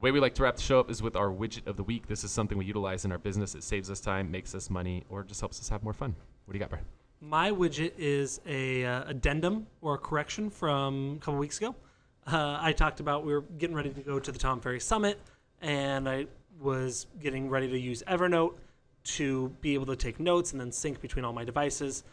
The way we like to wrap the show up is with our widget of the week. This is something we utilize in our business. It saves us time, makes us money, or just helps us have more fun. What do you got, Bryan? My widget is a addendum or a correction from a couple weeks ago. I talked about we were getting ready to go to the Tom Ferry Summit, and I was getting ready to use Evernote to be able to take notes and then sync between all my devices.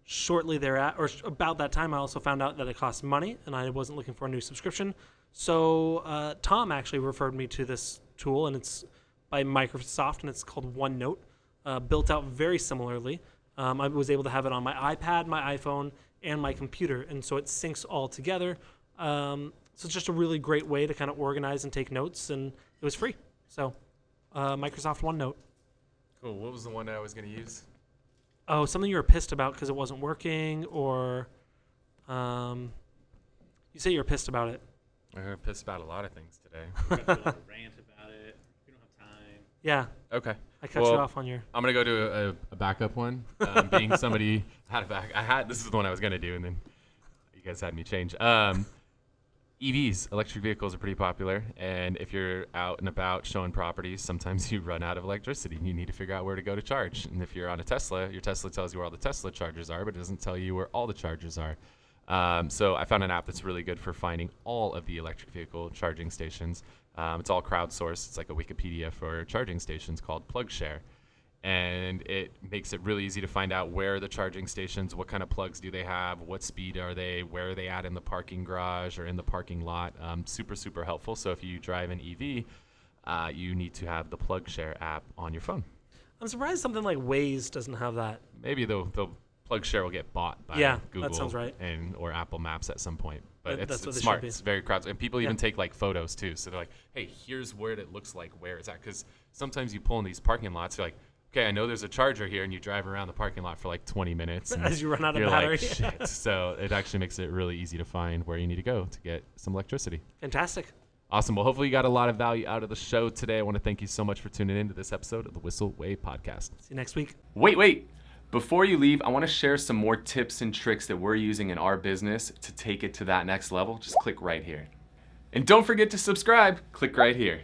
Shortly thereafter, or about that time, I also found out that it costs money, and I wasn't looking for a new subscription. So Tom actually referred me to this tool, and it's by Microsoft, and it's called OneNote, built out very similarly. I was able to have it on my iPad, my iPhone, and my computer, and so it syncs all together. So it's just a really great way to kind of organize and take notes, and it was free. So Microsoft OneNote. Cool. What was the one I was going to use? Oh, something you were pissed about because it wasn't working, or you say you were pissed about it. I'm pissed about a lot of things today. We're going to do like a rant about it. We don't have time. Yeah. Okay. I cut you off on your... I'm going to go to a backup one. Being somebody this is the one I was going to do, and then you guys had me change. EVs, electric vehicles, are pretty popular, and if you're out and about showing properties, sometimes you run out of electricity, and you need to figure out where to go to charge. And if you're on a Tesla, your Tesla tells you where all the Tesla chargers are, but it doesn't tell you where all the chargers are. So I found an app that's really good for finding all of the electric vehicle charging stations. It's all crowdsourced. It's like a Wikipedia for charging stations called PlugShare. And it makes it really easy to find out where are the charging stations, what kind of plugs do they have, what speed are they, where are they at in the parking garage or in the parking lot. Super, super helpful. So if you drive an EV, you need to have the PlugShare app on your phone. I'm surprised something like Waze doesn't have that. Maybe the PlugShare will get bought by Google that sounds right. or Apple Maps at some point. But That's what it's they smart. should be. It's very crowdsourced. And people even take like photos too. So they're like, hey, here's where it looks like where it's at. Because sometimes you pull in these parking lots, you're like, okay, I know there's a charger here, and you drive around the parking lot for like 20 minutes. As you run out of you're battery. Like, shit. So it actually makes it really easy to find where you need to go to get some electricity. Fantastic. Awesome. Well, hopefully you got a lot of value out of the show today. I want to thank you so much for tuning in to this episode of the Whissel Way podcast. See you next week. Wait. Before you leave, I want to share some more tips and tricks that we're using in our business to take it to that next level. Just click right here. And don't forget to subscribe. Click right here.